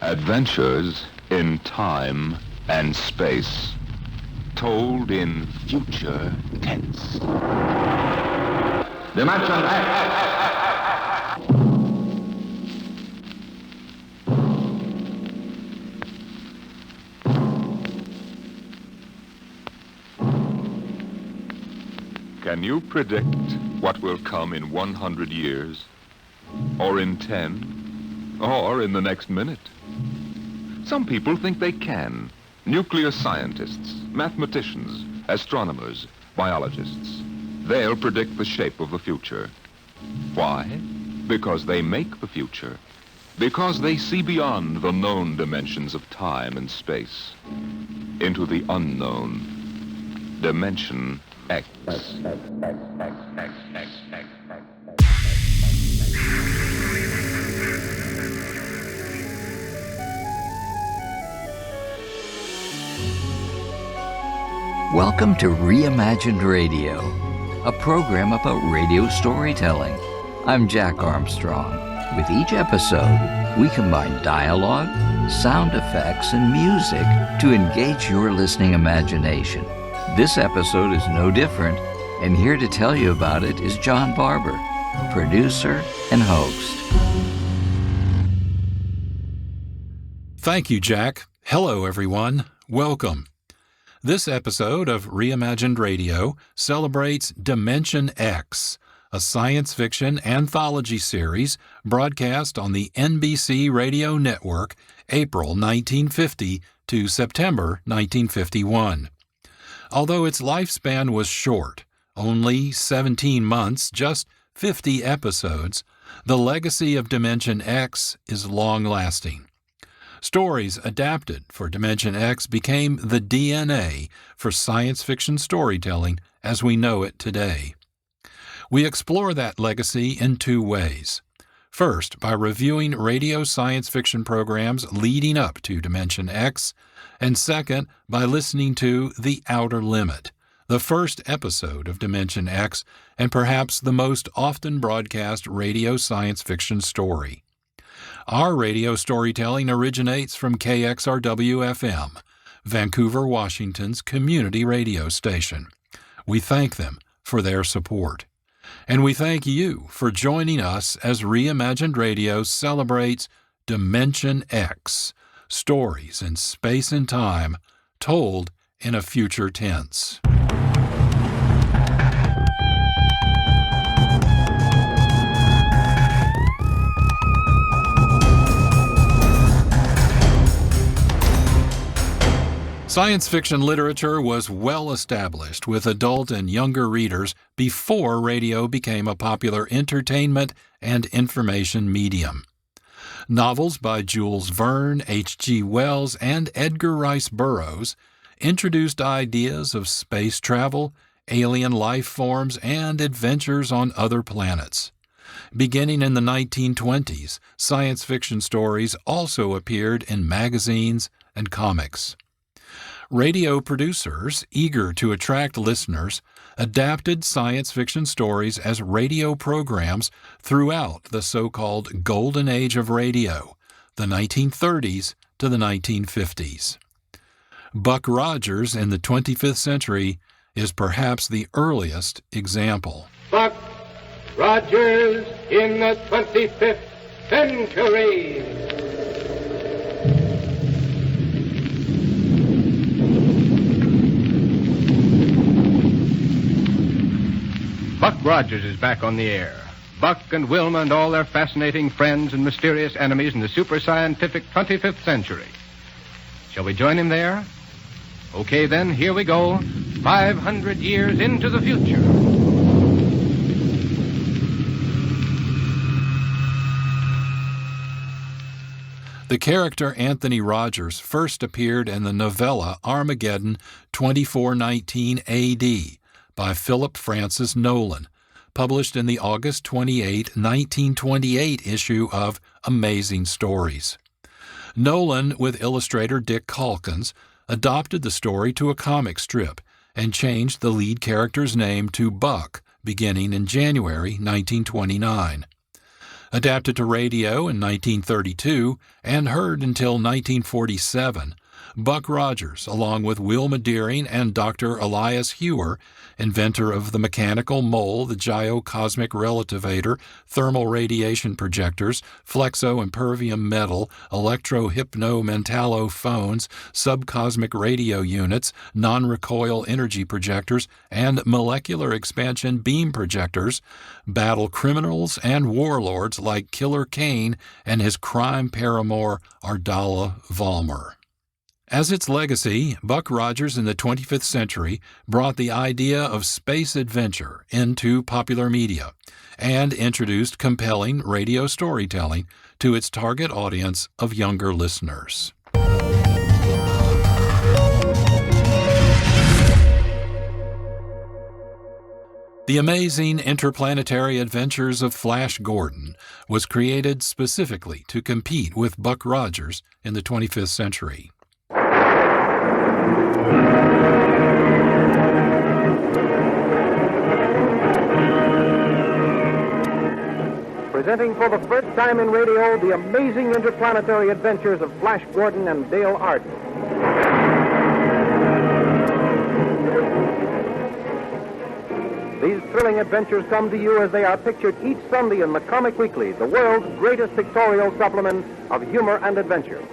Adventures in time and space, told in future tense. Dimension X. Can you predict what will come in 100 years? Or in 10? Or in the next minute? Some people think they can. Nuclear scientists, mathematicians, astronomers, biologists. They'll predict the shape of the future. Why? Because they make the future. Because they see beyond the known dimensions of time and space into the unknown. Dimension X. Welcome to Reimagined Radio, a program about radio storytelling. I'm Jack Armstrong. With each episode, we combine dialogue, sound effects, and music to engage your listening imagination. This episode is no different, and here to tell you about it is John Barber, producer and host. Thank you, Jack. Hello, everyone. Welcome. This episode of Reimagined Radio celebrates Dimension X, a science fiction anthology series broadcast on the NBC Radio Network April 1950 to September 1951. Although its lifespan was short, only 17 months, just 50 episodes, the legacy of Dimension X is long-lasting. Stories adapted for Dimension X became the DNA for science fiction storytelling as we know it today. We explore that legacy in two ways. First, by reviewing radio science fiction programs leading up to Dimension X, and second, by listening to The Outer Limit, the first episode of Dimension X and perhaps the most often broadcast radio science fiction story. Our radio storytelling originates from KXRW-FM, Vancouver, Washington's community radio station. We thank them for their support. And we thank you for joining us as Reimagined Radio celebrates Dimension X, stories in space and time told in a future tense. Science fiction literature was well established with adult and younger readers before radio became a popular entertainment and information medium. Novels by Jules Verne, H.G. Wells, and Edgar Rice Burroughs introduced ideas of space travel, alien life forms, and adventures on other planets. Beginning in the 1920s, science fiction stories also appeared in magazines and comics. Radio producers, eager to attract listeners, adapted science fiction stories as radio programs throughout the so-called Golden Age of radio, the 1930s to the 1950s. Buck Rogers in the 25th century is perhaps the earliest example. Buck Rogers in the 25th century. Buck Rogers is back on the air. Buck and Wilma and all their fascinating friends and mysterious enemies in the super-scientific 25th century. Shall we join him there? Okay, then, here we go. 500 years into the future. The character Anthony Rogers first appeared in the novella Armageddon 2419 A.D., by Philip Francis Nolan, published in the August 28, 1928 issue of Amazing Stories. Nolan, with illustrator Dick Calkins, adopted the story to a comic strip and changed the lead character's name to Buck beginning in January 1929. Adapted to radio in 1932 and heard until 1947, Buck Rogers, along with Wilma Deering and Dr. Elias Hewer, inventor of the mechanical mole, the gyro-cosmic relativator, thermal radiation projectors, flexo-impervium metal, electro-hypno-metallo phones, subcosmic radio units, non-recoil energy projectors, and molecular expansion beam projectors, battle criminals and warlords like Killer Kane and his crime paramour Ardala Vollmer. As its legacy, Buck Rogers in the 25th century brought the idea of space adventure into popular media and introduced compelling radio storytelling to its target audience of younger listeners. The Amazing Interplanetary Adventures of Flash Gordon was created specifically to compete with Buck Rogers in the 25th century. Presenting for the first time in radio, the amazing interplanetary adventures of Flash Gordon and Dale Arden. These thrilling adventures come to you as they are pictured each Sunday in the Comic Weekly, the world's greatest pictorial supplement of humor and adventure.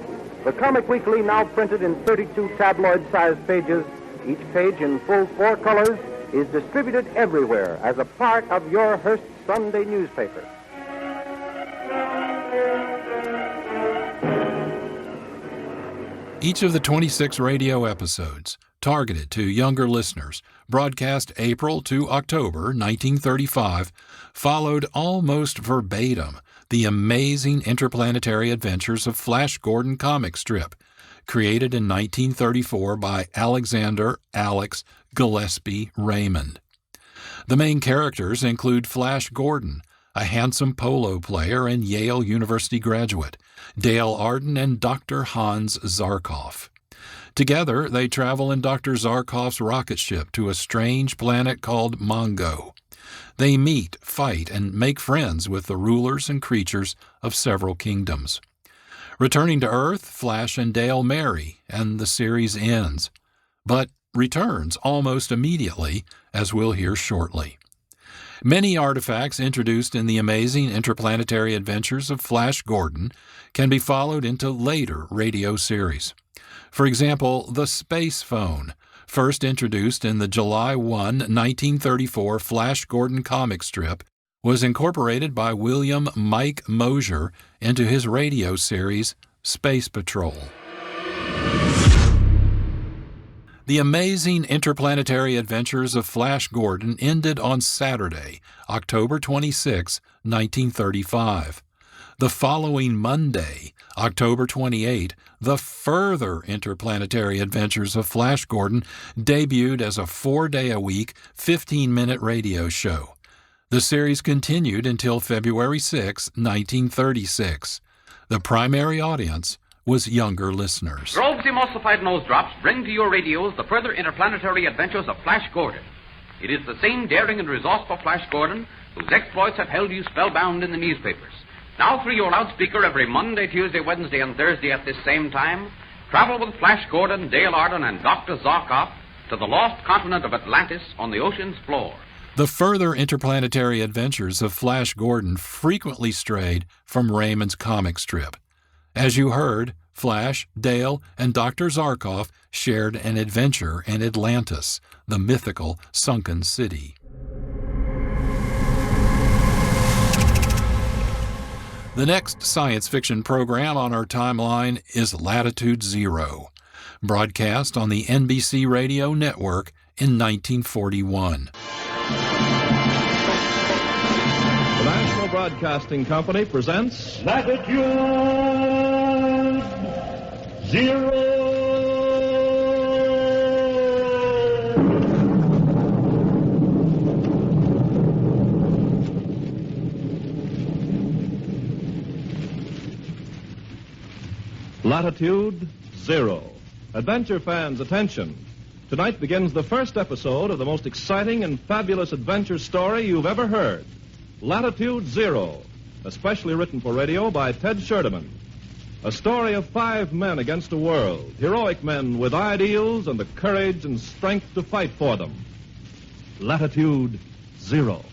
The Comic Weekly, now printed in 32 tabloid-sized pages, each page in full 4 colors, is distributed everywhere as a part of your Hearst Sunday newspaper. Each of the 26 radio episodes, targeted to younger listeners, broadcast April to October 1935, followed almost verbatim the amazing interplanetary adventures of Flash Gordon comic strip, created in 1934 by Alexander Alex Gillespie Raymond. The main characters include Flash Gordon, a handsome polo player and Yale University graduate, Dale Arden and Dr. Hans Zarkov. Together, they travel in Dr. Zarkov's rocket ship to a strange planet called Mongo. They meet, fight, and make friends with the rulers and creatures of several kingdoms. Returning to Earth, Flash and Dale marry, and the series ends, but returns almost immediately, as we'll hear shortly. Many artifacts introduced in the amazing interplanetary adventures of Flash Gordon can be followed into later radio series. For example, the space phone, first introduced in the July 1, 1934 Flash Gordon comic strip, was incorporated by William Mike Mosier into his radio series Space Patrol. The amazing interplanetary adventures of Flash Gordon ended on Saturday, October 26, 1935. The following Monday, October 28, the further interplanetary adventures of Flash Gordon debuted as a 4-day-a-week, 15-minute radio show. The series continued until February 6, 1936. The primary audience was younger listeners. Grove's emulsified nose drops bring to your radios the further interplanetary adventures of Flash Gordon. It is the same daring and resourceful Flash Gordon whose exploits have held you spellbound in the newspapers. Now through your loudspeaker every Monday, Tuesday, Wednesday, and Thursday at this same time, travel with Flash Gordon, Dale Arden, and Dr. Zarkov to the lost continent of Atlantis on the ocean's floor. The further interplanetary adventures of Flash Gordon frequently strayed from Raymond's comic strip. As you heard, Flash, Dale, and Dr. Zarkov shared an adventure in Atlantis, the mythical sunken city. The next science fiction program on our timeline is Latitude Zero, broadcast on the NBC Radio Network in 1941. The National Broadcasting Company presents Latitude Zero. Latitude Zero. Adventure fans, attention. Tonight begins the first episode of the most exciting and fabulous adventure story you've ever heard. Latitude Zero, especially written for radio by Ted Sherdeman. A story of 5 men against a world, heroic men with ideals and the courage and strength to fight for them. Latitude Zero.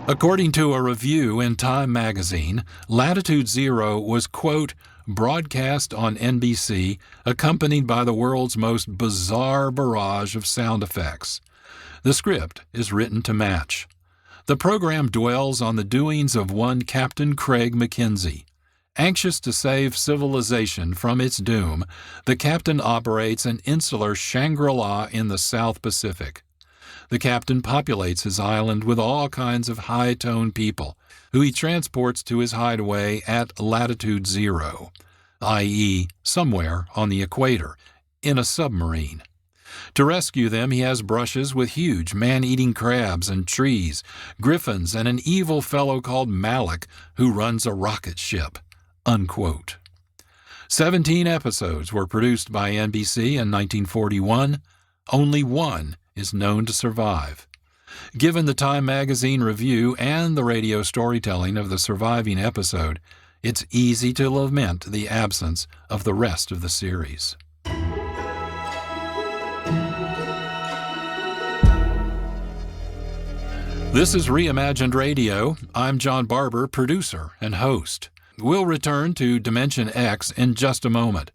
According to a review in Time magazine, Latitude Zero was, quote, broadcast on NBC, accompanied by the world's most bizarre barrage of sound effects. The script is written to match. The program dwells on the doings of one Captain Craig Mackenzie. Anxious to save civilization from its doom, the captain operates an insular Shangri-La in the South Pacific. The captain populates his island with all kinds of high-toned people, who he transports to his hideaway at latitude zero, i.e., somewhere on the equator, in a submarine. To rescue them, he has brushes with huge man-eating crabs and trees, griffins, and an evil fellow called Malik who runs a rocket ship, unquote. 17 episodes were produced by NBC in 1941. Only one is known to survive. Given the Time magazine review and the radio storytelling of the surviving episode, it's easy to lament the absence of the rest of the series. This is Reimagined Radio. I'm John Barber, producer and host. We'll return to Dimension X in just a moment.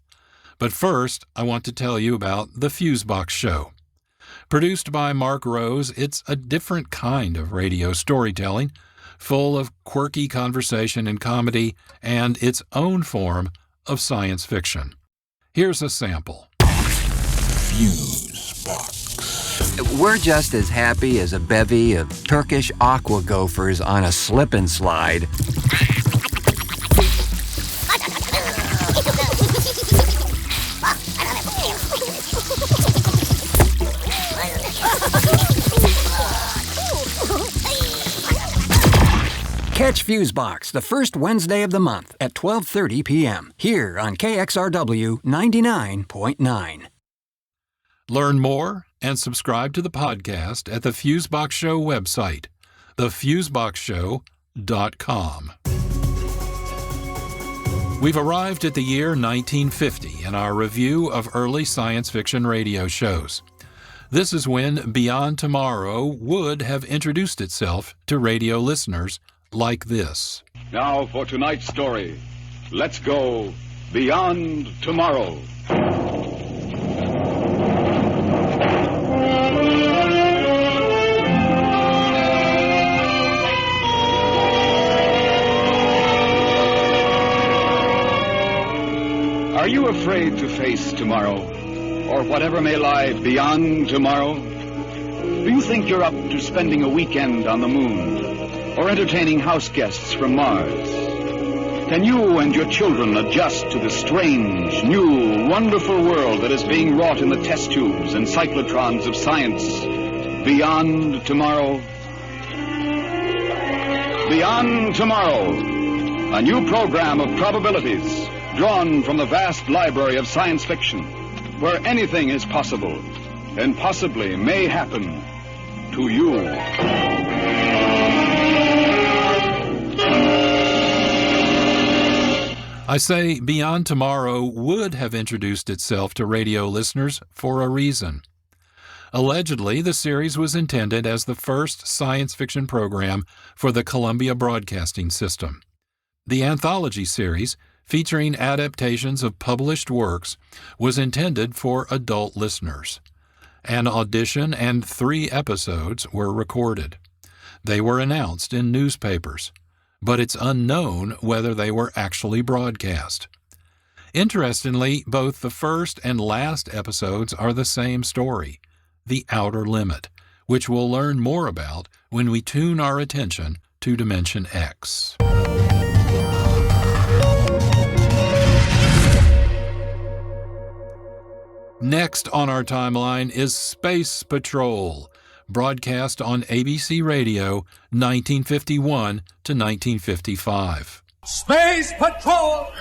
But first, I want to tell you about The Fusebox Show. Produced by Marc, it's a different kind of radio storytelling, full of quirky conversation and comedy, and its own form of science fiction. Here's a sample. Fusebox. We're just as happy as a bevy of Turkish aqua gophers on a slip and slide. Catch Fusebox the first Wednesday of the month at 12:30 p.m. here on KXRW 99.9. Learn more and subscribe to the podcast at the Fusebox Show website, thefuseboxshow.com. We've arrived at the year 1950 in our review of early science fiction radio shows. This is when Beyond Tomorrow would have introduced itself to radio listeners like this. Now for tonight's story. Let's go Beyond Tomorrow. Are you afraid to face tomorrow, or whatever may lie beyond tomorrow? Do you think you're up to spending a weekend on the moon, or entertaining house guests from Mars? Can you and your children adjust to the strange, new, wonderful world that is being wrought in the test tubes and cyclotrons of science beyond tomorrow? Beyond Tomorrow, a new program of probabilities drawn from the vast library of science fiction, where anything is possible and possibly may happen to you. I say Beyond Tomorrow would have introduced itself to radio listeners for a reason. Allegedly, the series was intended as the first science fiction program for the Columbia Broadcasting System. The anthology series, featuring adaptations of published works, was intended for adult listeners. An audition and 3 episodes were recorded. They were announced in newspapers, but it's unknown whether they were actually broadcast. Interestingly, both the first and last episodes are the same story, The Outer Limit, which we'll learn more about when we tune our attention to Dimension X. Next on our timeline is Space Patrol, broadcast on ABC Radio 1951 to 1955. Space Patrol!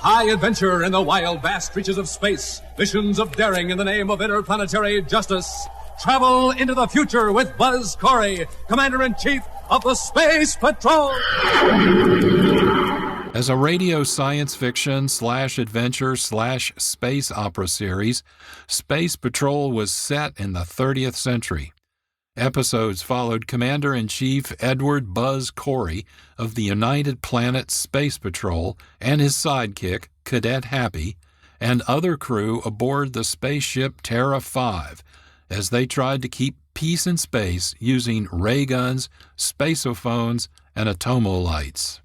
High adventure in the wild, vast reaches of space. Missions of daring in the name of interplanetary justice. Travel into the future with Buzz Corey, Commander-in-Chief of the Space Patrol. As a radio science fiction / adventure / space opera series, Space Patrol was set in the 30th century. Episodes followed Commander-in-Chief Edward Buzz Corey of the United Planets Space Patrol and his sidekick, Cadet Happy, and other crew aboard the spaceship Terra 5 as they tried to keep peace in space using ray guns, spacephones, and atomolights.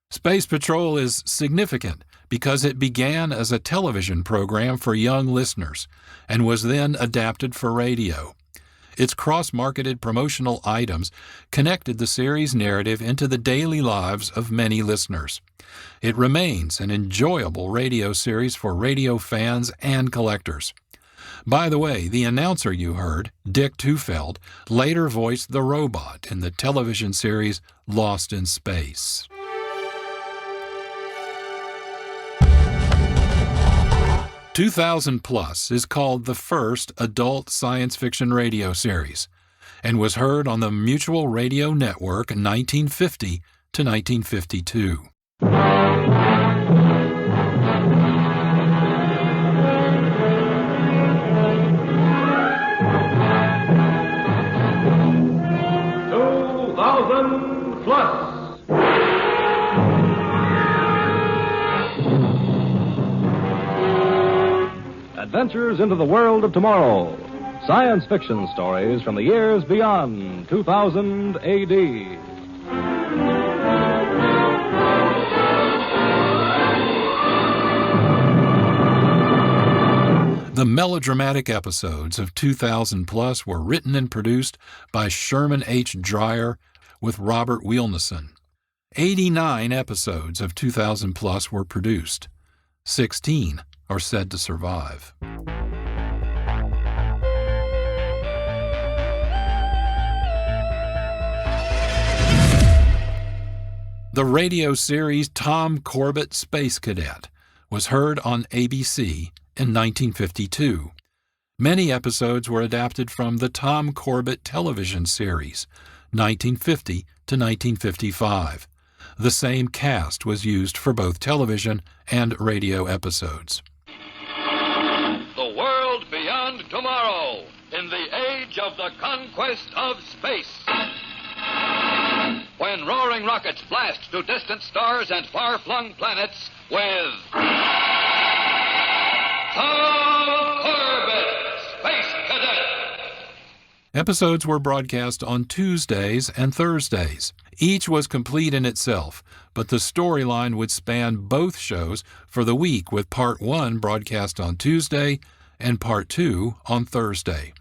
Space Patrol is significant because it began as a television program for young listeners and was then adapted for radio. Its cross-marketed promotional items connected the series' narrative into the daily lives of many listeners. It remains an enjoyable radio series for radio fans and collectors. By the way, the announcer you heard, Dick Tufeld, later voiced the robot in the television series Lost in Space. "2000+ is called the first adult science fiction radio series and was heard on the Mutual Radio Network 1950 to 1952. Adventures into the world of tomorrow. Science fiction stories from the years beyond 2000 AD. The melodramatic episodes of 2000+ were written and produced by Sherman H. Dreyer with Robert Wielnesen. 89 episodes of 2000+ were produced. 16 are said to survive. The radio series Tom Corbett Space Cadet was heard on ABC in 1952. Many episodes were adapted from the Tom Corbett television series, 1950 to 1955. The same cast was used for both television and radio episodes. The world beyond tomorrow, in the age of the conquest of space. When roaring rockets blast to distant stars and far-flung planets with Tom Corbett, Space Cadet. Episodes were broadcast on Tuesdays and Thursdays. Each was complete in itself, but the storyline would span both shows for the week, with Part 1 broadcast on Tuesday and Part 2 on Thursday.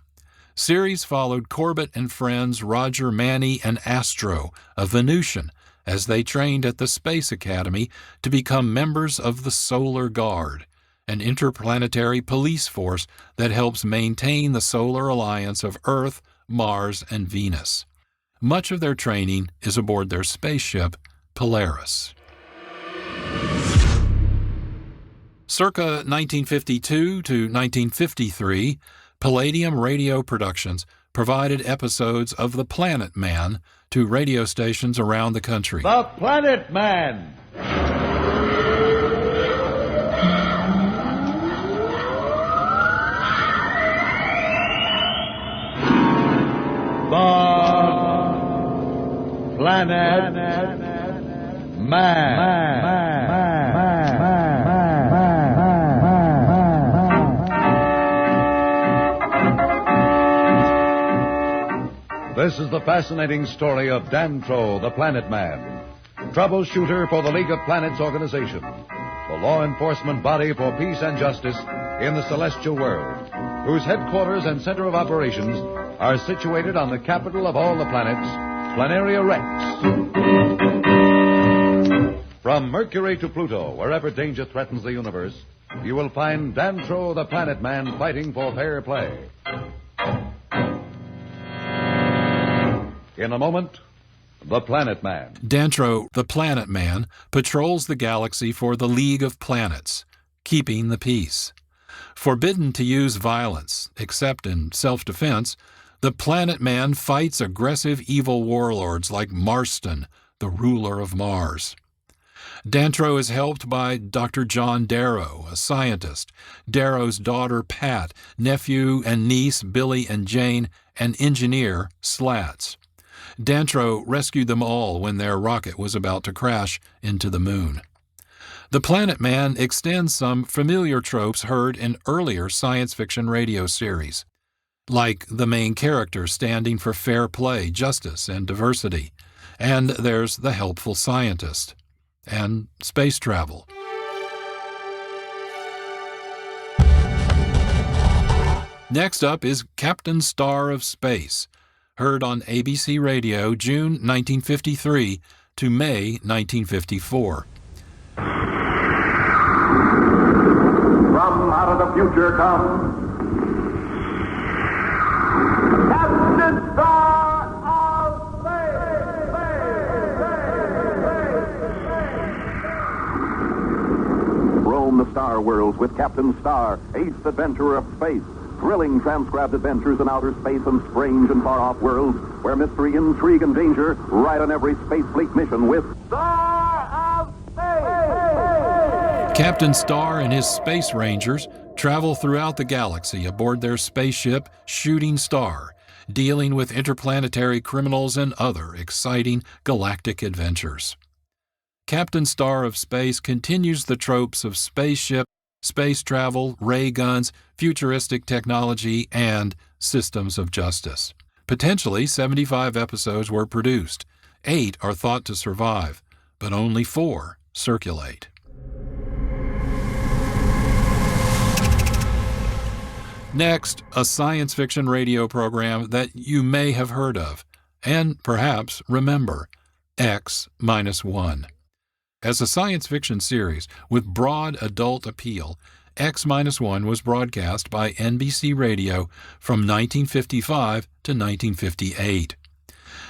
Series followed Corbett and friends Roger Manny and Astro, a Venusian, as they trained at the Space Academy to become members of the Solar Guard, an interplanetary police force that helps maintain the solar alliance of Earth, Mars, and Venus. Much of their training is aboard their spaceship, Polaris. Circa 1952 to 1953, Palladium Radio Productions provided episodes of The Planet Man to radio stations around the country. The Planet Man. The Planet Man. This is the fascinating story of Dantro, the Planet Man, troubleshooter for the League of Planets organization, the law enforcement body for peace and justice in the celestial world, whose headquarters and center of operations are situated on the capital of all the planets, Planaria Rex. From Mercury to Pluto, wherever danger threatens the universe, you will find Dantro, the Planet Man, fighting for fair play. In a moment, the Planet Man. Dantro, the Planet Man, patrols the galaxy for the League of Planets, keeping the peace. Forbidden to use violence, except in self-defense, the Planet Man fights aggressive evil warlords like Marston, the ruler of Mars. Dantro is helped by Dr. John Darrow, a scientist, Darrow's daughter Pat, nephew and niece Billy and Jane, and engineer Slats. Dantro rescued them all when their rocket was about to crash into the moon. The Planet Man extends some familiar tropes heard in earlier science fiction radio series, like the main character standing for fair play, justice, and diversity, and there's the helpful scientist, and space travel. Next up is Captain Star of Space, heard on ABC Radio June 1953 to May 1954. From out of the future comes Captain Star of Space. Roam the star worlds with Captain Star, ace adventurer of space. Thrilling transcribed adventures in outer space and strange and far-off worlds where mystery, intrigue, and danger ride on every space fleet mission with Star of Space. Captain Star and his Space Rangers travel throughout the galaxy aboard their spaceship Shooting Star, dealing with interplanetary criminals and other exciting galactic adventures. Captain Star of Space continues the tropes of spaceship, space travel, ray guns, futuristic technology, and systems of justice. Potentially 75 episodes were produced. 8 are thought to survive, but only 4 circulate. Next, a science fiction radio program that you may have heard of, and perhaps remember, X-1. As a science fiction series with broad adult appeal, X-1 was broadcast by NBC Radio from 1955 to 1958.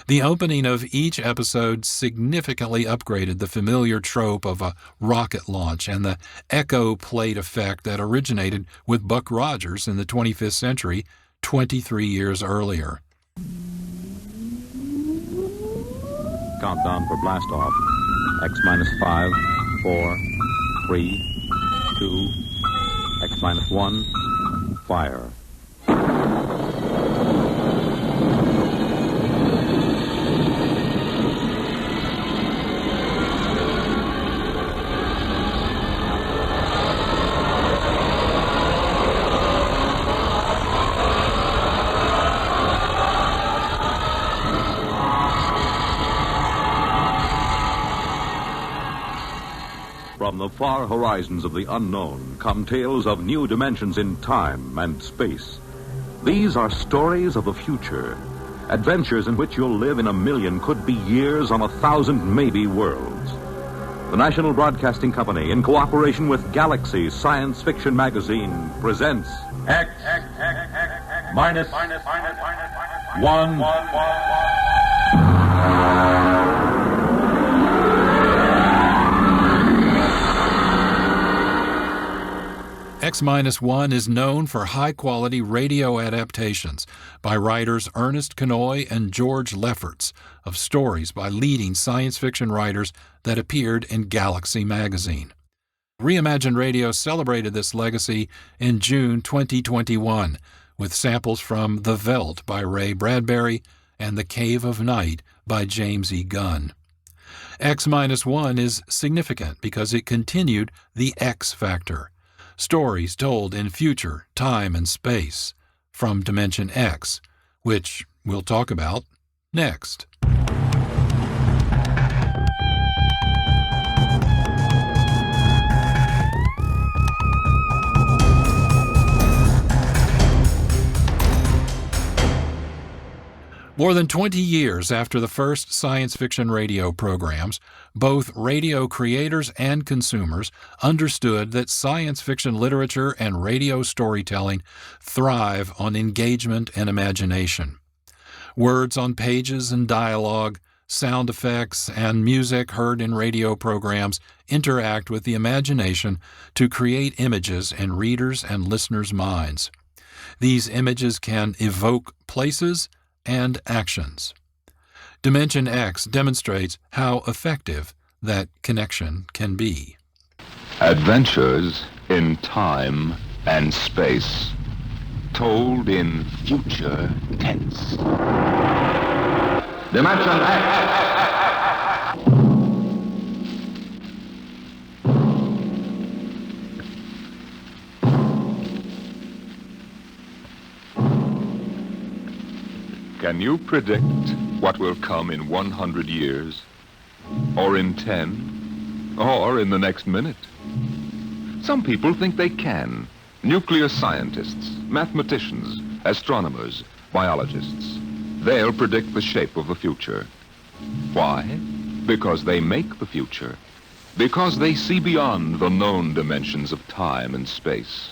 The opening of each episode significantly upgraded the familiar trope of a rocket launch and the echo plate effect that originated with Buck Rogers in the 25th century 23 years earlier. Countdown for blast off. X-5, 4, 3, 2, X-1, fire. From the far horizons of the unknown come tales of new dimensions in time and space. These are stories of the future, adventures in which you'll live in a million, could be years, on 1,000 maybe worlds. The National Broadcasting Company, in cooperation with Galaxy Science Fiction Magazine, presents X minus 1. X-1 is known for high-quality radio adaptations by writers Ernest Kenoy and George Lefferts of stories by leading science fiction writers that appeared in Galaxy magazine. Reimagined Radio celebrated this legacy in June 2021 with samples from The Veldt by Ray Bradbury and The Cave of Night by James E. Gunn. X-1 is significant because it continued the X Factor, stories told in future, time, and space from Dimension X, which we'll talk about next. More than 20 years after the first science fiction radio programs, both radio creators and consumers understood that science fiction literature and radio storytelling thrive on engagement and imagination. Words on pages and dialogue, sound effects, and music heard in radio programs interact with the imagination to create images in readers' and listeners' minds. These images can evoke places and actions. Dimension X demonstrates how effective that connection can be. Adventures in time and space, told in future tense. Dimension X! Can you predict what will come in 100 years? Or in 10? Or in the next minute? Some people think they can. Nuclear scientists, mathematicians, astronomers, biologists. They'll predict the shape of the future. Why? Because they make the future. Because they see beyond the known dimensions of time and space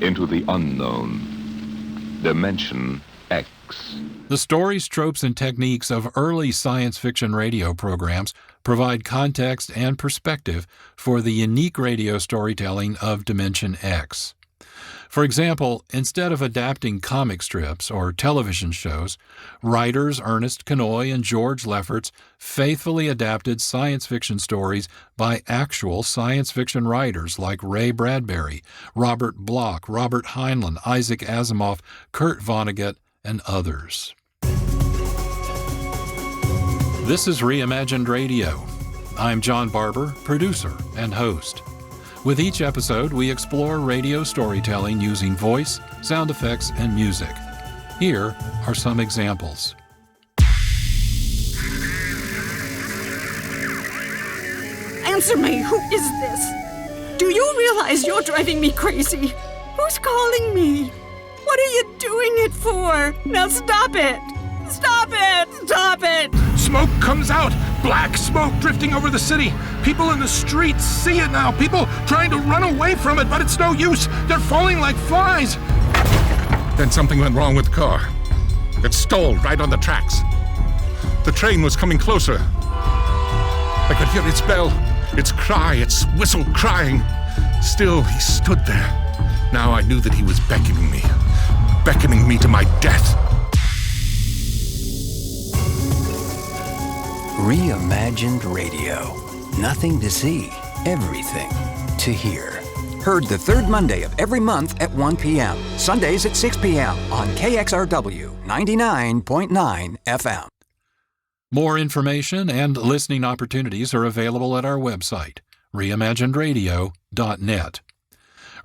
into the unknown. Dimension X. The stories, tropes, and techniques of early science fiction radio programs provide context and perspective for the unique radio storytelling of Dimension X. For example, instead of adapting comic strips or television shows, writers Ernest Kenoy and George Lefferts faithfully adapted science fiction stories by actual science fiction writers like Ray Bradbury, Robert Bloch, Robert Heinlein, Isaac Asimov, Kurt Vonnegut, and others. This is Reimagined Radio. I'm John Barber, producer and host. With each episode, we explore radio storytelling using voice, sound effects, and music. Here are some examples. Answer me, who is this? Do you realize you're driving me crazy? Who's calling me? What are you doing it for? Now stop it! Stop it! Stop it! Smoke comes out! Black smoke drifting over the city. People in the streets see it now. People trying to run away from it, but it's no use. They're falling like flies. Then something went wrong with the car. It stalled right on the tracks. The train was coming closer. I could hear its bell, its cry, its whistle crying. Still, he stood there. Now I knew that he was beckoning me to my death. Reimagined Radio. Nothing to see, everything to hear. Heard the third Monday of every month at 1 p.m. Sundays at 6 p.m. on KXRW 99.9 FM. More information and listening opportunities are available at our website, reimaginedradio.net.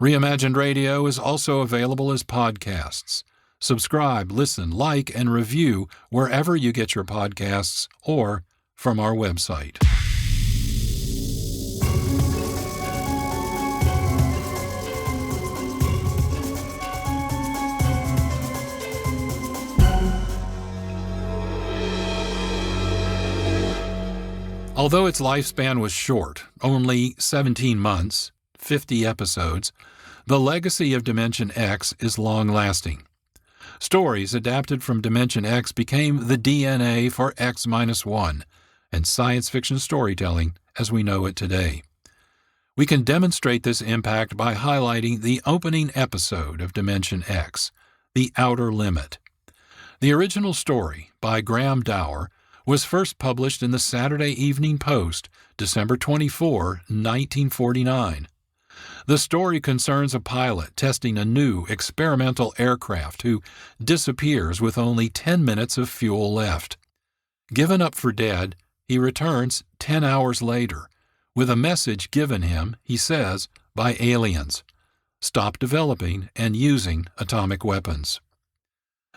Reimagined Radio is also available as podcasts. Subscribe, listen, like, and review wherever you get your podcasts or from our website. Although its lifespan was short, only 17 months, 50 episodes, the legacy of Dimension X is long-lasting. Stories adapted from Dimension X became the DNA for X-1 and science fiction storytelling as we know it today. We can demonstrate this impact by highlighting the opening episode of Dimension X, The Outer Limit. The original story, by Graham Dower, was first published in the Saturday Evening Post, December 24, 1949. The story concerns a pilot testing a new experimental aircraft who disappears with only 10 minutes of fuel left. Given up for dead, he returns 10 hours later with a message given him, he says, by aliens: stop developing and using atomic weapons.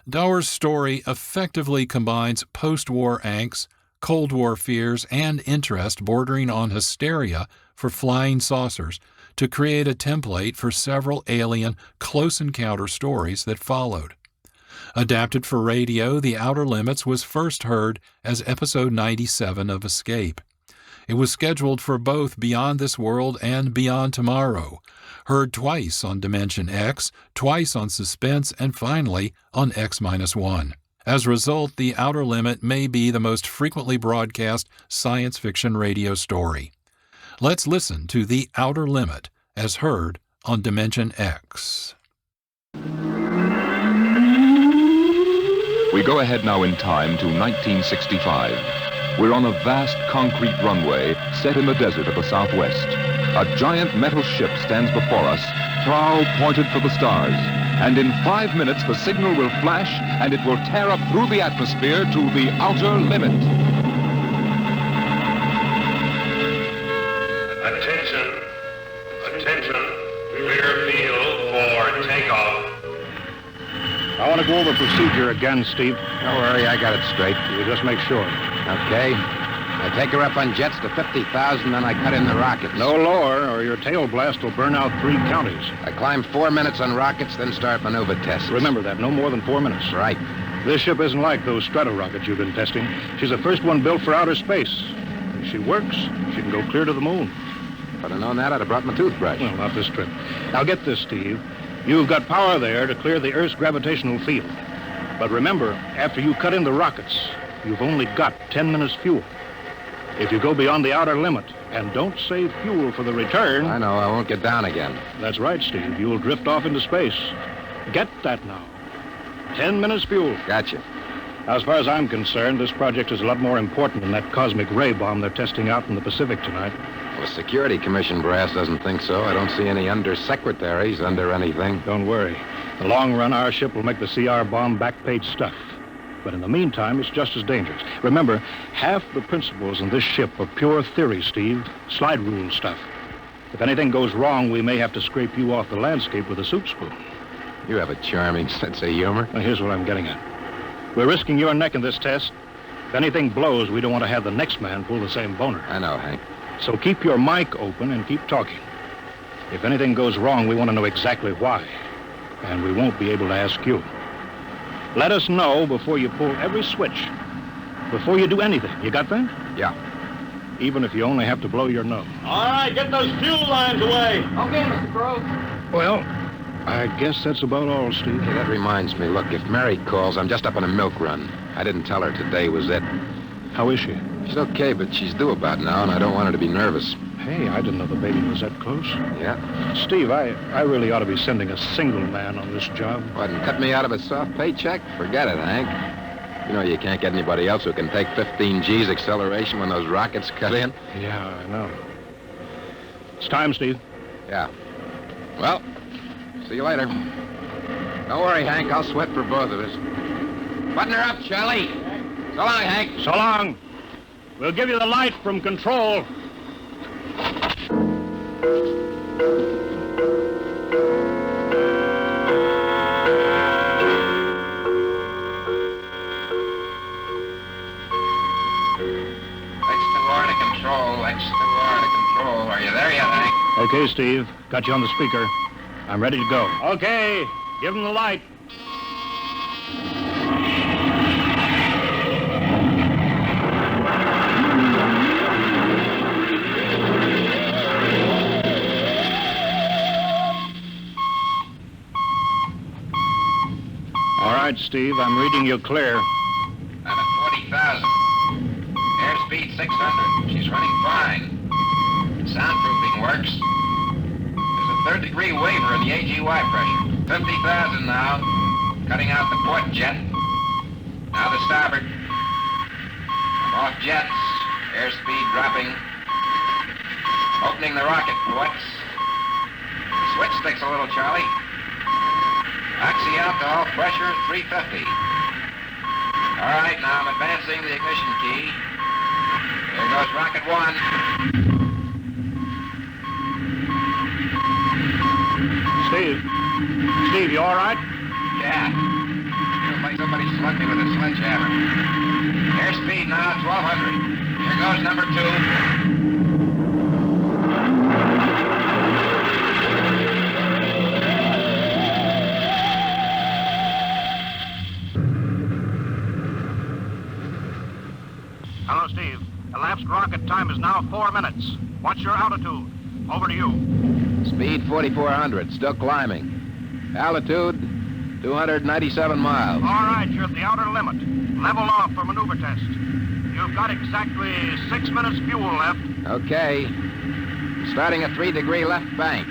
Dower's story effectively combines post-war angst, Cold War fears, and interest bordering on hysteria for flying saucers to create a template for several alien close encounter stories that followed. Adapted for radio, The Outer Limits was first heard as episode 97 of Escape. It was scheduled for both Beyond This World and Beyond Tomorrow, heard twice on Dimension X, twice on Suspense, and finally on X-1. As a result, The Outer Limit may be the most frequently broadcast science fiction radio story. Let's listen to The Outer Limit as heard on Dimension X. We go ahead now in time to 1965. We're on a vast concrete runway set in the desert of the Southwest. A giant metal ship stands before us, prow pointed for the stars. And in 5 minutes, the signal will flash, and it will tear up through the atmosphere to the outer limit. Attention. Clear field for takeoff. I want to go over procedure again, Steve. Don't worry, I got it straight. You just make sure. Okay. I take her up on jets to 50,000, then I cut in the rockets. No lower, or your tail blast will burn out 3 counties. I climb 4 minutes on rockets, then start maneuver tests. Remember that, no more than 4 minutes. Right. This ship isn't like those strato rockets you've been testing. She's the first one built for outer space. If she works, she can go clear to the moon. If I'd have known that, I'd have brought my toothbrush. Well, not this trip. Now get this, Steve. You've got power there to clear the Earth's gravitational field. But remember, after you cut in the rockets, you've only got 10 minutes fuel. If you go beyond the outer limit and don't save fuel for the return... I know, I won't get down again. That's right, Steve. You'll drift off into space. Get that now. 10 minutes fuel. Gotcha. Now, as far as I'm concerned, this project is a lot more important than that cosmic ray bomb they're testing out in the Pacific tonight. Well, the Security Commission brass doesn't think so. I don't see any undersecretaries under anything. Don't worry. In the long run, our ship will make the CR bomb back-page stuff. But in the meantime, it's just as dangerous. Remember, half the principles in this ship are pure theory, Steve. Slide rule stuff. If anything goes wrong, we may have to scrape you off the landscape with a soup spoon. You have a charming sense of humor. Now, here's what I'm getting at. We're risking your neck in this test. If anything blows, we don't want to have the next man pull the same boner. I know, Hank. So keep your mic open and keep talking. If anything goes wrong, we want to know exactly why. And we won't be able to ask you. Let us know before you pull every switch. Before you do anything. You got that? Yeah. Even if you only have to blow your nose. All right, get those fuel lines away. Okay, Mr. Crow. Well, I guess that's about all, Steve. Hey, that reminds me. Look, if Mary calls, I'm just up on a milk run. I didn't tell her today was it. How is she? She's okay, but she's due about now, and I don't want her to be nervous. Hey, I didn't know the baby was that close. Yeah? Steve, I really ought to be sending a single man on this job. What, and cut me out of a soft paycheck? Forget it, Hank. You know you can't get anybody else who can take 15 G's acceleration when those rockets cut in. Yeah, I know. It's time, Steve. Yeah. Well, see you later. Don't worry, Hank. I'll sweat for both of us. Button her up, Charlie. So long, Hank. So long. We'll give you the light from control. X2R to control. Are you there yet, Hank? Okay, Steve. Got you on the speaker. I'm ready to go. Okay. Give him the light. All right, Steve. I'm reading you clear. I'm at 40,000. Airspeed 600. She's running fine. Soundproofing works. There's a third-degree waiver in the AGY pressure. 50,000 now. Cutting out the port jet. Now the starboard. I'm off jets. Airspeed dropping. Opening the rocket ports. The switch sticks a little, Charlie. Oxy alcohol pressure 350. All right, now I'm advancing the ignition key. There goes rocket one. Steve, you all right? Yeah. Feels like somebody slugged me with a sledgehammer. Airspeed now 1,200. Here goes number 2. Hello, Steve. Elapsed rocket time is now 4 minutes. What's your altitude? Over to you. Speed 4,400. Still climbing. Altitude 297 miles. All right, you're at the outer limit. Level off for maneuver test. You've got exactly 6 minutes fuel left. Okay. I'm starting a 3-degree left bank.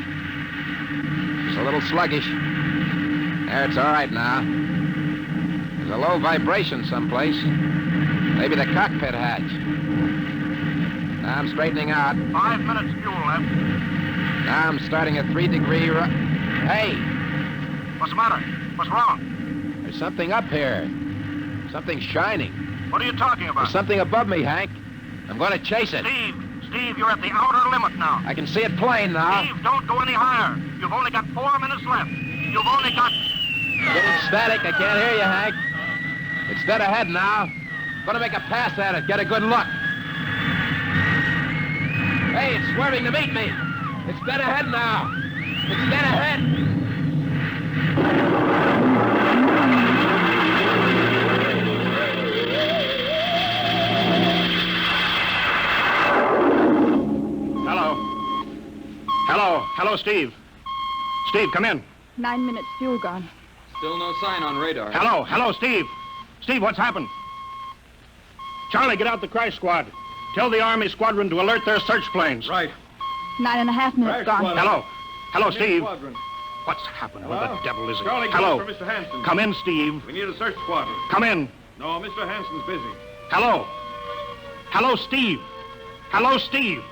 It's a little sluggish. There, it's all right now. There's a low vibration someplace. Maybe the cockpit hatch. Now I'm straightening out. 5 minutes fuel left. Now I'm starting a 3-degree Hey! What's the matter? What's wrong? There's something up here. Something shining. What are you talking about? There's something above me, Hank. I'm going to chase it. Steve, you're at the outer limit now. I can see it plain now. Steve, don't go any higher. You've only got 4 minutes left. You've only got... Getting static. I can't hear you, Hank. It's dead ahead now. Going to make a pass at it. Get a good look. Hey, it's swerving to meet me. It's dead ahead now. It's dead ahead. Hello, Steve. Steve, come in. 9 minutes fuel gone. Still no sign on radar. Hello, Steve. Steve, what's happened? Charlie, get out the crash squad. Tell the Army squadron to alert their search planes. Right. 9.5 minutes gone. Hello, Steve. What's happened? Where the devil is it? Charlie, Hello. for Mr. Hanson. Come in, Steve. We need a search squadron. Come in. No, Mr. Hanson's busy. Hello, Steve. Hello, Steve.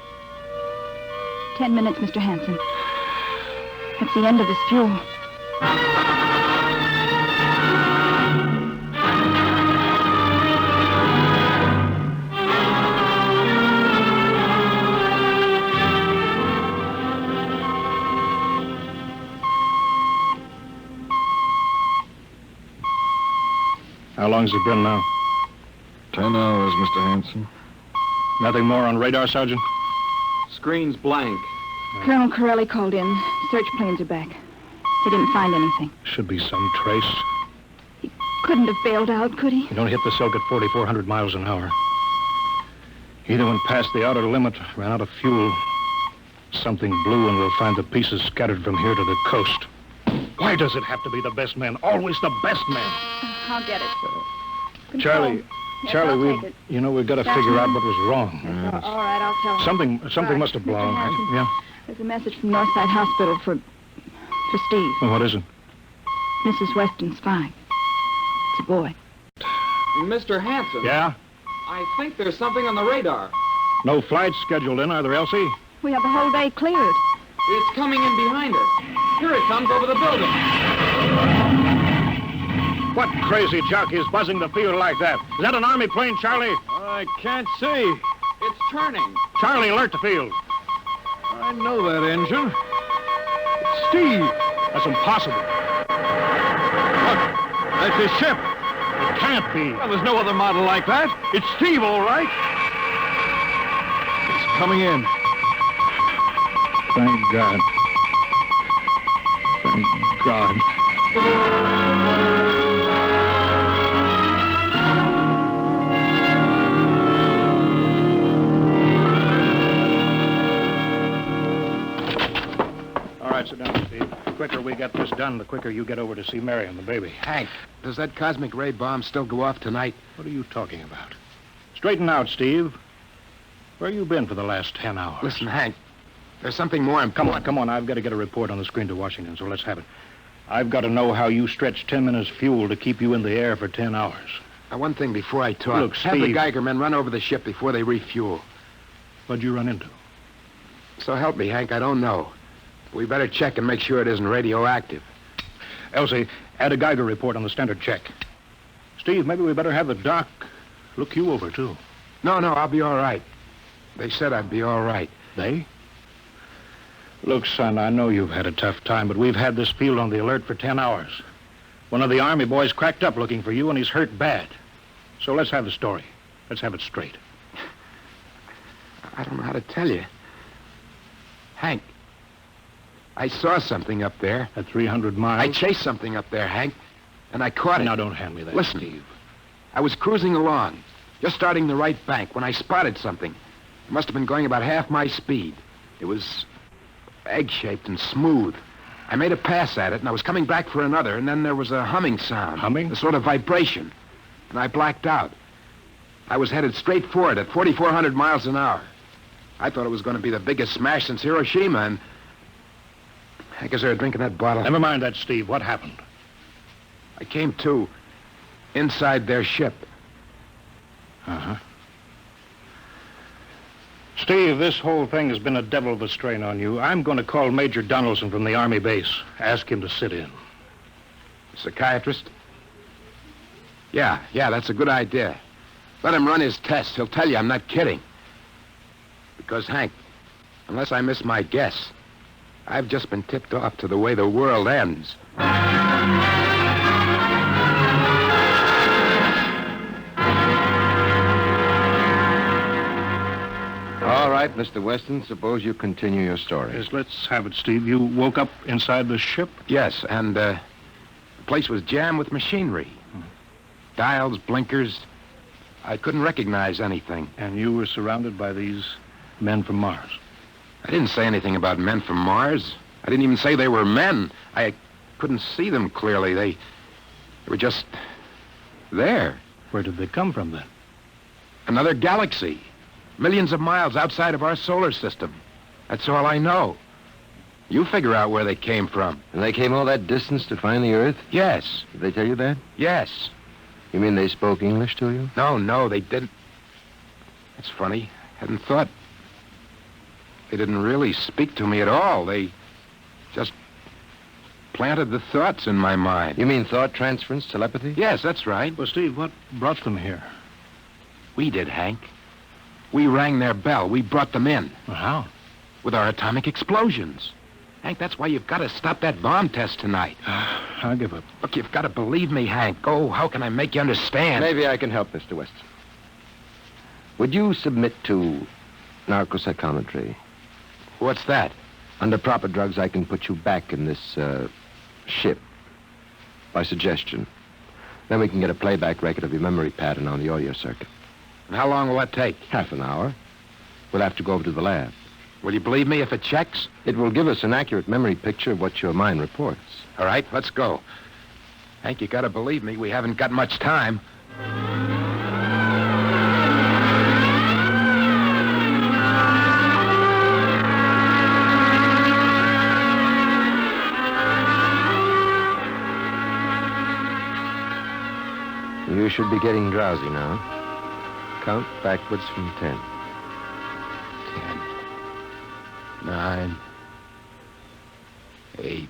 10 minutes, Mr. Hanson. That's the end of this fuel. How long's it been now? 10 hours, Mr. Hanson. Nothing more on radar, Sergeant? Screen's blank. Colonel Corelli called in. Search planes are back. He didn't find anything. Should be some trace. Couldn't have bailed out, could he? You don't hit the silk at 4,400 miles an hour. Either went past the outer limit, ran out of fuel. Something blew, and we'll find the pieces scattered from here to the coast. Why does it have to be the best man? Always the best man. I'll get it. Charlie, Yes, I'll take it. we've got to figure out what was wrong. All right, I'll tell him. Something must have blown. Mr. Hanson, Yeah. There's a message from Northside Hospital for Steve. Well, what is it? Mrs. Weston's fine. It's a boy. Mr. Hanson. Yeah? I think there's something on the radar. No flights scheduled in, are there, Elsie? We have the whole day cleared. It's coming in behind us. Here it comes over the building. What crazy jockey is buzzing the field like that? Is that an Army plane, Charlie? I can't see. It's turning. Charlie, alert the field. I know that engine. It's Steve. That's impossible. Look, that's his ship. It can't be. Well, there's no other model like that. It's Steve, all right. It's coming in. Thank God. Thank God. All right, sit down, Steve. The quicker we get this done, the quicker you get over to see Mary and the baby. Hank, does that cosmic ray bomb still go off tonight? What are you talking about? Straighten out, Steve. Where you been for the last 10 hours? Listen, Hank, there's something more important. Come on. I've got to get a report on the screen to Washington, so let's have it. I've got to know how you stretched 10 minutes fuel to keep you in the air for 10 hours. Now, one thing before I talk. Look, have the Steve. Geiger men run over the ship before they refuel. What'd you run into? So help me, Hank, I don't know. We better check and make sure it isn't radioactive. Elsie, add a Geiger report on the standard check. Steve, maybe we better have the doc look you over, too. No, I'll be all right. They said I'd be all right. They? Look, son, I know you've had a tough time, but we've had this field on the alert for 10 hours. One of the Army boys cracked up looking for you, and he's hurt bad. So let's have the story. Let's have it straight. I don't know how to tell you. Hank, I saw something up there. At 300 miles? I chased something up there, Hank, and I caught it. Now, don't hand me that, Listen, Steve. I was cruising along, just starting the right bank, when I spotted something. It must have been going about half my speed. It was egg-shaped and smooth. I made a pass at it, and I was coming back for another, and then there was a humming sound. Humming? A sort of vibration. And I blacked out. I was headed straight for it at 4,400 miles an hour. I thought it was going to be the biggest smash since Hiroshima, and I guess they were drinking that bottle. Never mind that, Steve. What happened? I came to inside their ship. Uh-huh. Steve, this whole thing has been a devil of a strain on you. I'm going to call Major Donaldson from the Army base. Ask him to sit in. Psychiatrist? Yeah, that's a good idea. Let him run his tests. He'll tell you I'm not kidding. Because, Hank, unless I miss my guess, I've just been tipped off to the way the world ends. All right, Mr. Weston, suppose you continue your story. Yes, let's have it, Steve. You woke up inside the ship? Yes, and the place was jammed with machinery. Dials, blinkers. I couldn't recognize anything. And you were surrounded by these men from Mars? I didn't say anything about men from Mars. I didn't even say they were men. I couldn't see them clearly. They were just there. Where did they come from, then? Another galaxy. Millions of miles outside of our solar system. That's all I know. You figure out where they came from. And they came all that distance to find the Earth? Yes. Did they tell you that? Yes. You mean they spoke English to you? No, they didn't. That's funny. Hadn't thought. They didn't really speak to me at all. They just planted the thoughts in my mind. You mean thought transference, telepathy? Yes, that's right. Well, Steve, what brought them here? We did, Hank. We rang their bell. We brought them in. Well, how? With our atomic explosions. Hank, that's why you've got to stop that bomb test tonight. I'll give up. Look, you've got to believe me, Hank. Oh, how can I make you understand? Maybe I can help, Mr. Weston. Would you submit to narcopsychometry? What's that? Under proper drugs, I can put you back in this ship by suggestion. Then we can get a playback record of your memory pattern on the audio circuit. And how long will that take? Half an hour. We'll have to go over to the lab. Will you believe me if it checks? It will give us an accurate memory picture of what your mind reports. All right, let's go. Hank, you got to believe me. We haven't got much time. You should be getting drowsy now. Count backwards from 10. 10, 9, 8,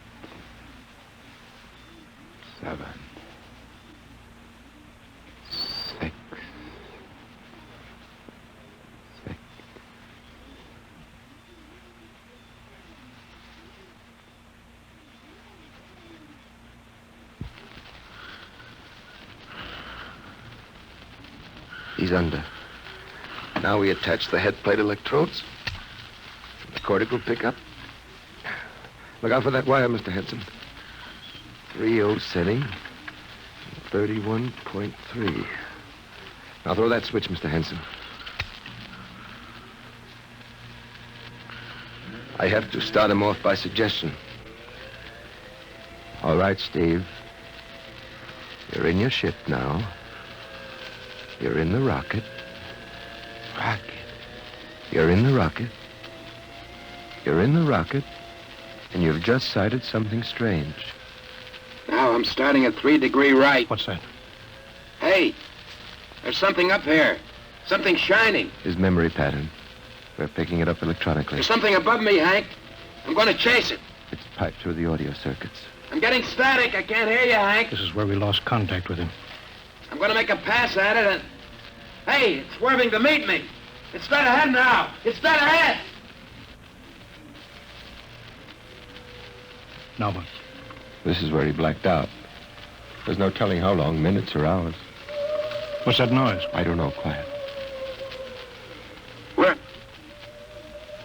7, 6, 6. He's under. Now we attach the head plate electrodes. The cortical pickup. Look out for that wire, Mr. Henson. 3.0 setting. 31.3. Now throw that switch, Mr. Henson. I have to start him off by suggestion. All right, Steve. You're in your ship now. You're in the rocket. Rocket. You're in the rocket. You're in the rocket. And you've just sighted something strange. Now I'm starting at 3° right. What's that? Hey, there's something up here. Something shining. His memory pattern. We're picking it up electronically. There's something above me, Hank. I'm going to chase it. It's piped through the audio circuits. I'm getting static. I can't hear you, Hank. This is where we lost contact with him. I'm going to make a pass at it and... Hey, it's swerving to meet me. It's dead ahead now. It's dead ahead. Now what? This is where he blacked out. There's no telling how long, minutes or hours. What's that noise? I don't know, quiet. Where?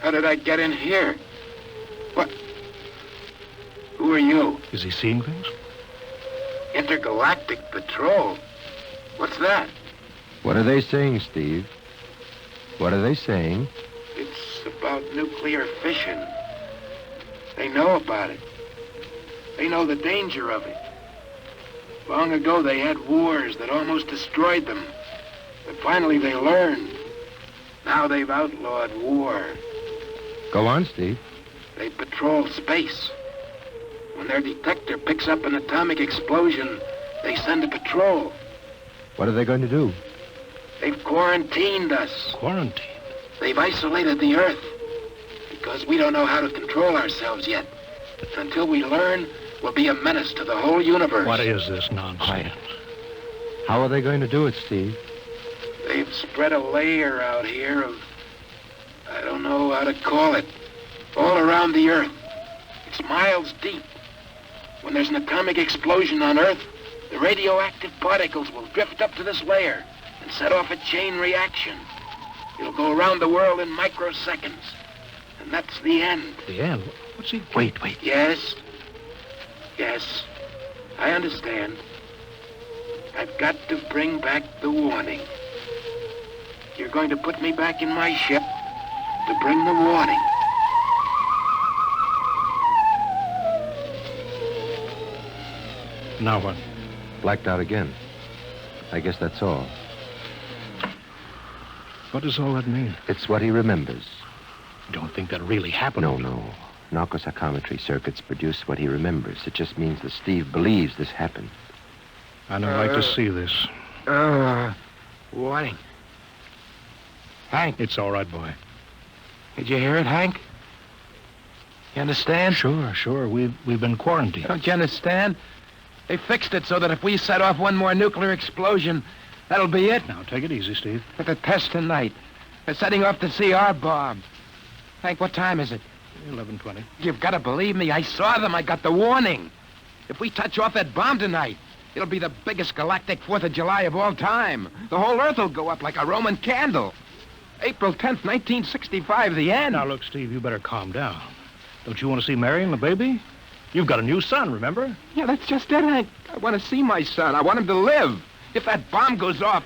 How did I get in here? What? Who are you? Is he seeing things? Intergalactic Patrol. What's that? What are they saying, Steve? What are they saying? It's about nuclear fission. They know about it. They know the danger of it. Long ago, they had wars that almost destroyed them. But finally, they learned. Now they've outlawed war. Go on, Steve. They patrol space. When their detector picks up an atomic explosion, they send a patrol. What are they going to do? They've quarantined us. Quarantine? They've isolated the Earth. Because we don't know how to control ourselves yet. Until we learn, we'll be a menace to the whole universe. What is this nonsense? Quiet. How are they going to do it, Steve? They've spread a layer out here of... I don't know how to call it. All around the Earth. It's miles deep. When there's an atomic explosion on Earth, the radioactive particles will drift up to this layer and set off a chain reaction. It'll go around the world in microseconds. And that's the end. The end? What's he... Wait. Yes. I understand. I've got to bring back the warning. You're going to put me back in my ship to bring the warning. Now what? Blacked out again. I guess that's all. What does all that mean? It's what he remembers. You don't think that really happened? No. Narcopsychometry circuits produce what he remembers. It just means that Steve believes this happened. I don't like to see this. Warning. Hank. It's all right, boy. Did you hear it, Hank? You understand? Sure. We've been quarantined. Don't you understand? They fixed it so that if we set off one more nuclear explosion, that'll be it. Now, take it easy, Steve. At the test tonight. They're setting off the CR bomb. Hank, what time is it? 11:20. You've got to believe me. I saw them. I got the warning. If we touch off that bomb tonight, it'll be the biggest galactic 4th of July of all time. The whole Earth will go up like a Roman candle. April 10th, 1965, the end. Now, look, Steve, you better calm down. Don't you want to see Mary and the baby? You've got a new son, remember? Yeah, that's just it, Hank. I want to see my son. I want him to live. If that bomb goes off,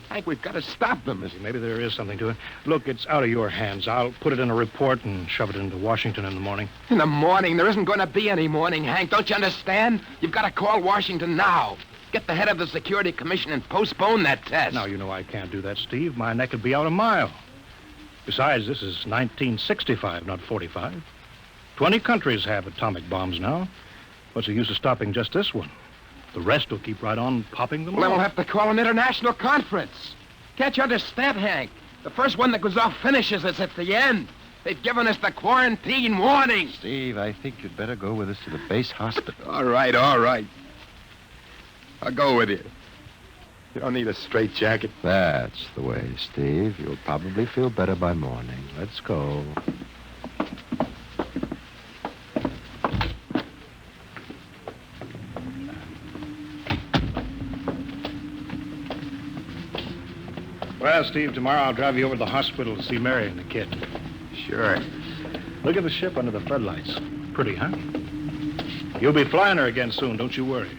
Hank, we've got to stop them. Listen, maybe there is something to it. Look, it's out of your hands. I'll put it in a report and shove it into Washington in the morning. In the morning? There isn't going to be any morning, Hank. Don't you understand? You've got to call Washington now. Get the head of the Security Commission and postpone that test. Now, you know I can't do that, Steve. My neck would be out a mile. Besides, this is 1965, not 45. 20 countries have atomic bombs now. What's the use of stopping just this one? The rest will keep right on popping them Well, then off. we'll have to call an international conference. Can't you understand, Hank? The first one that goes off finishes us at the end. They've given us the quarantine warning. Steve, I think you'd better go with us to the base hospital. All right. I'll go with you. You don't need a straitjacket. That's the way, Steve. You'll probably feel better by morning. Let's go. Well, Steve, tomorrow I'll drive you over to the hospital to see Mary and the kid. Sure. Look at the ship under the floodlights. Pretty, huh? You'll be flying her again soon, don't you worry.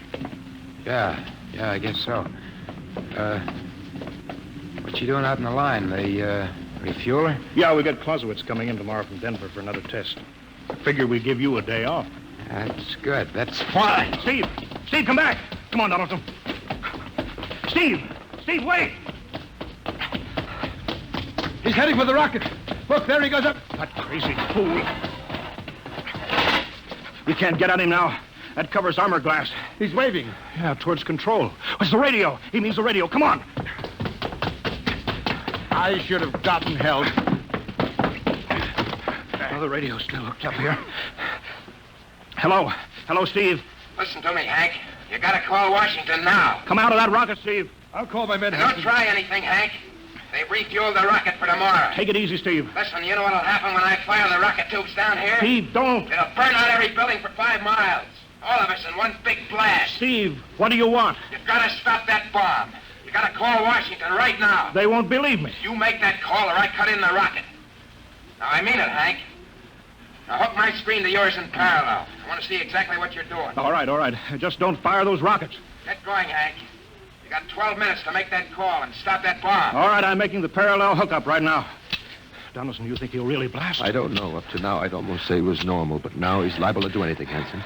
Yeah, I guess so. What you doing out in the line? They, refuel her? Yeah, we got Clausewitz coming in tomorrow from Denver for another test. I figure we'd give you a day off. That's good. That's fine. Steve, come back. Come on, Donaldson. Steve, wait. He's heading for the rocket. Look, there he goes up. That crazy fool. We can't get at him now. That covers armor glass. He's waving. Yeah, towards control. What's the radio? He means the radio. Come on. I should have gotten help. Oh, the radio's still hooked up here. Hello, Steve. Listen to me, Hank. You gotta call Washington now. Come out of that rocket, Steve. I'll call my men. Don't try anything, Hank. They've refueled the rocket for tomorrow. Take it easy, Steve. Listen, you know what'll happen when I fire the rocket tubes down here? Steve, don't. It'll burn out every building for 5 miles. All of us in one big blast. Steve, what do you want? You've got to stop that bomb. You got to call Washington right now. They won't believe me. You make that call or I cut in the rocket. Now, I mean it, Hank. Now, hook my screen to yours in parallel. I want to see exactly what you're doing. All right. Just don't fire those rockets. Get going, Hank. You got 12 minutes to make that call and stop that bomb. All right, I'm making the parallel hookup right now. Donaldson, you think he'll really blast? I don't know. Up to now, I'd almost say he was normal, but now he's liable to do anything, Hanson.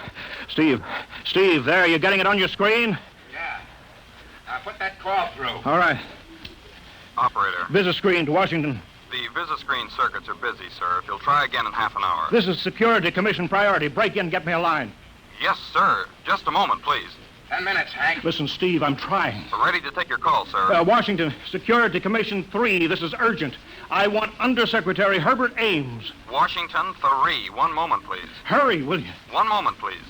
Steve, there, you getting it on your screen? Yeah. Now put that call through. All right. Operator. Visit screen to Washington. The Visiscreen circuits are busy, sir. If you'll try again in half an hour. This is Security Commission priority. Break in, get me a line. Yes, sir. Just a moment, please. 10 minutes, Hank. Listen, Steve, I'm trying. Ready to take your call, sir. Washington, Security Commission 3. This is urgent. I want Undersecretary Herbert Ames. Washington 3. 1 moment, please. Hurry, will you? 1 moment, please.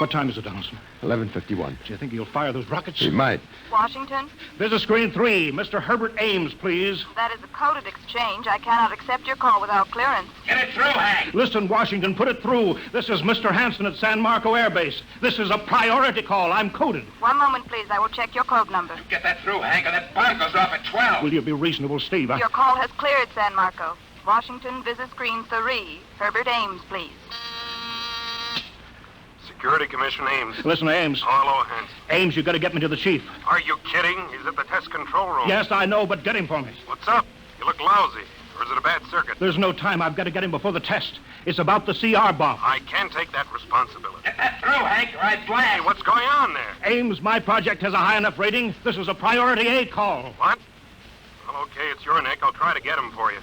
What time is it, Donaldson? 11:51. Do you think he'll fire those rockets? He might. Washington? Visit screen 3. Mr. Herbert Ames, please. That is a coded exchange. I cannot accept your call without clearance. Get it through, Hank. Listen, Washington, put it through. This is Mr. Hanson at San Marco Air Base. This is a priority call. I'm coded. 1 moment, please. I will check your code number. Get that through, Hank, or that bomb goes off at 12. Will you be reasonable, Steve? Your call has cleared, San Marco. Washington, visit screen 3. Herbert Ames, please. Security Commission Ames. Listen, Ames. Hello, Hanson. Ames, you got to get me to the chief. Are you kidding? He's at the test control room. Yes, I know, but get him for me. What's up? You look lousy. Or is it a bad circuit? There's no time. I've got to get him before the test. It's about the CR bomb. I can't take that responsibility. Get that through, Hank, or I blast. Hey, what's going on there? Ames, my project has a high enough rating. This is a priority A call. What? Well, okay, it's your neck. I'll try to get him for you.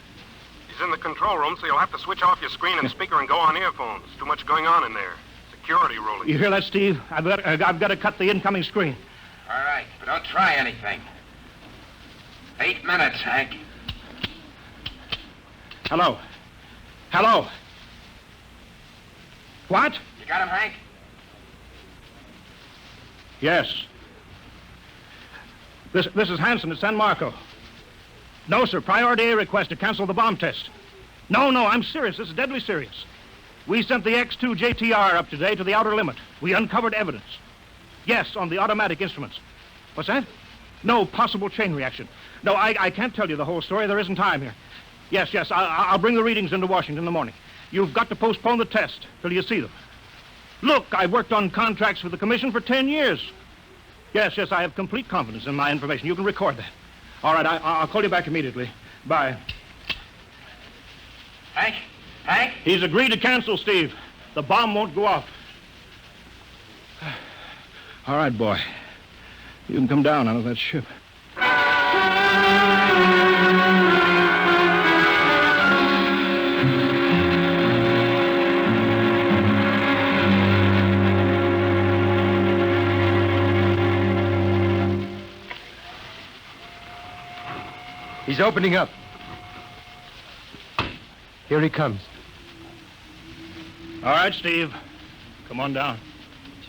He's in the control room, so you'll have to switch off your screen and speaker and go on earphones. Too much going on in there. Security ruling. You hear that, Steve? I've got to cut the incoming screen. All right, but don't try anything. 8 minutes, Hank. Hello? Hello? What? You got him, Hank? Yes. This is Hanson at San Marco. No, sir. Priority A request to cancel the bomb test. No, I'm serious. This is deadly serious. We sent the X-2 JTR up today to the outer limit. We uncovered evidence. Yes, on the automatic instruments. What's that? No possible chain reaction. No, I can't tell you the whole story. There isn't time here. Yes, I'll bring the readings into Washington in the morning. You've got to postpone the test till you see them. Look, I've worked on contracts with the Commission for 10 years. Yes, I have complete confidence in my information. You can record that. All right, I'll call you back immediately. Bye. Hank? He's agreed to cancel, Steve. The bomb won't go off. All right, boy. You can come down out of that ship. He's opening up. Here he comes. All right, Steve. Come on down.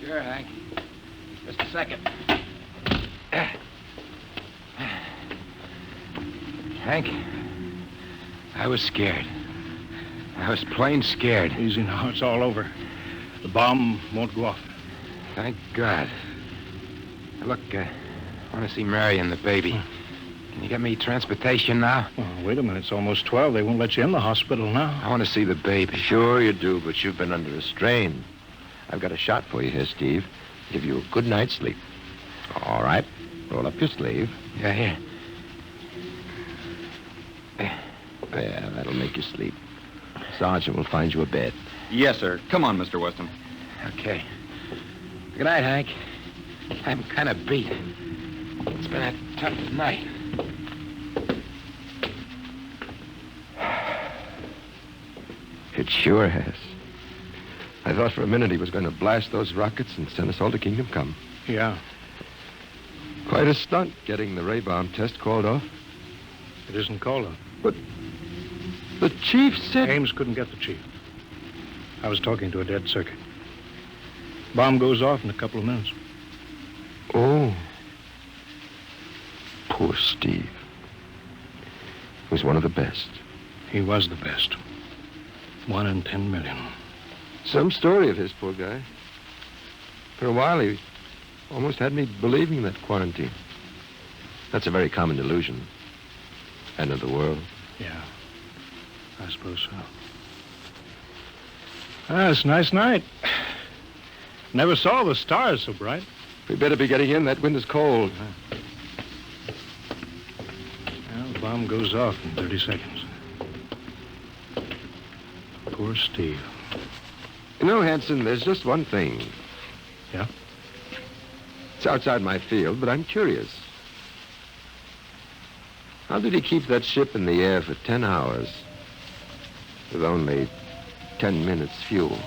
Sure, Hank. Just a second. Hank, I was scared. I was plain scared. Easy now. It's all over. The bomb won't go off. Thank God. Look, I want to see Mary and the baby. Can you get me transportation now? Oh, wait a minute. It's almost 12. They won't let you in the hospital now. I want to see the baby. Sure you do, but you've been under a strain. I've got a shot for you here, Steve. Give you a good night's sleep. All right. Roll up your sleeve. Yeah, here. There, that'll make you sleep. Sergeant will find you a bed. Yes, sir. Come on, Mr. Weston. Okay. Good night, Hank. I'm kind of beat. It's been a tough night. It sure has. I thought for a minute he was going to blast those rockets and send us all to Kingdom Come. Yeah. Quite a stunt getting the ray bomb test called off. It isn't called off. But the chief said... Ames couldn't get the chief. I was talking to a dead circuit. Bomb goes off in a couple of minutes. Oh. Poor Steve. He was one of the best. He was the best. 1 in 10 million. Some story of his, poor guy. For a while, he almost had me believing that quarantine. That's a very common delusion. End of the world. Yeah, I suppose so. Ah, it's a nice night. Never saw the stars so bright. We better be getting in. That wind is cold. Well, the bomb goes off in 30 seconds. Poor Steve. You know, Hanson, there's just one thing. Yeah? It's outside my field, but I'm curious. How did he keep that ship in the air for 10 hours with only 10 minutes fuel?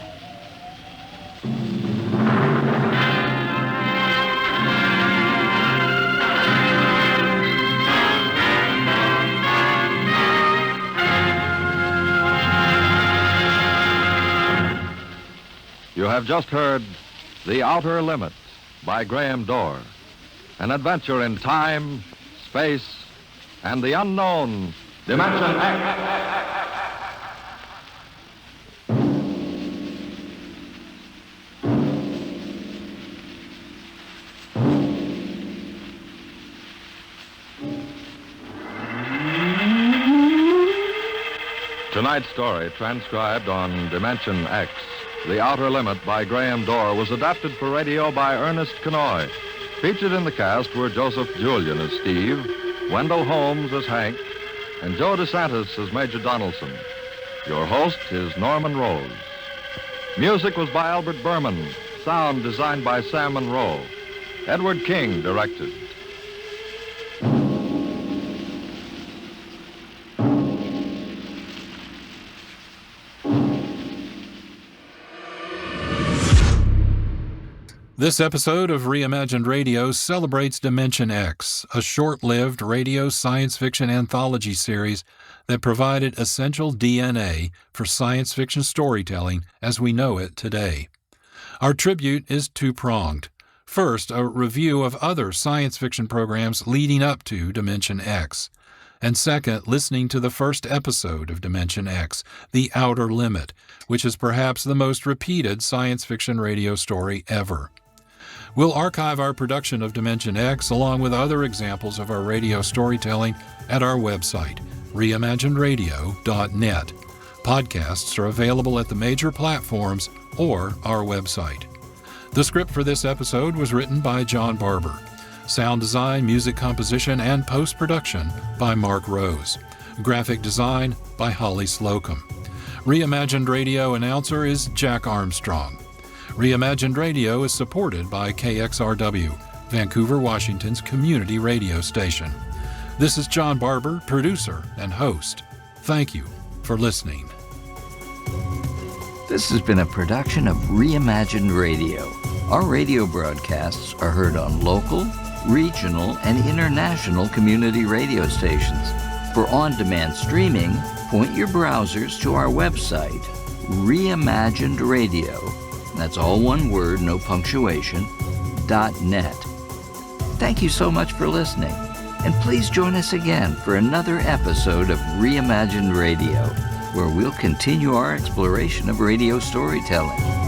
You have just heard The Outer Limit by Graham Dorr, an adventure in time, space, and the unknown Dimension X. Tonight's story, transcribed on Dimension X, The Outer Limit by Graham Dorr, was adapted for radio by Ernest Kenoy. Featured in the cast were Joseph Julian as Steve, Wendell Holmes as Hank, and Joe DeSantis as Major Donaldson. Your host is Norman Rose. Music was by Albert Berman. Sound designed by Sam Monroe. Edward King directed. This episode of Reimagined Radio celebrates Dimension X, a short-lived radio science fiction anthology series that provided essential DNA for science fiction storytelling as we know it today. Our tribute is two-pronged. First, a review of other science fiction programs leading up to Dimension X. And second, listening to the first episode of Dimension X, The Outer Limit, which is perhaps the most repeated science fiction radio story ever. We'll archive our production of Dimension X along with other examples of our radio storytelling at our website, reimaginedradio.net. Podcasts are available at the major platforms or our website. The script for this episode was written by John Barber. Sound design, music composition, and post-production by Marc Rose. Graphic design by Holly Slocum. Reimagined Radio announcer is Jack Armstrong. Reimagined Radio is supported by KXRW, Vancouver, Washington's community radio station. This is John Barber, producer and host. Thank you for listening. This has been a production of Reimagined Radio. Our radio broadcasts are heard on local, regional, and international community radio stations. For on-demand streaming, point your browsers to our website, Reimagined Radio. That's all one word, no punctuation, .net. Thank you so much for listening, and please join us again for another episode of Reimagined Radio, where we'll continue our exploration of radio storytelling.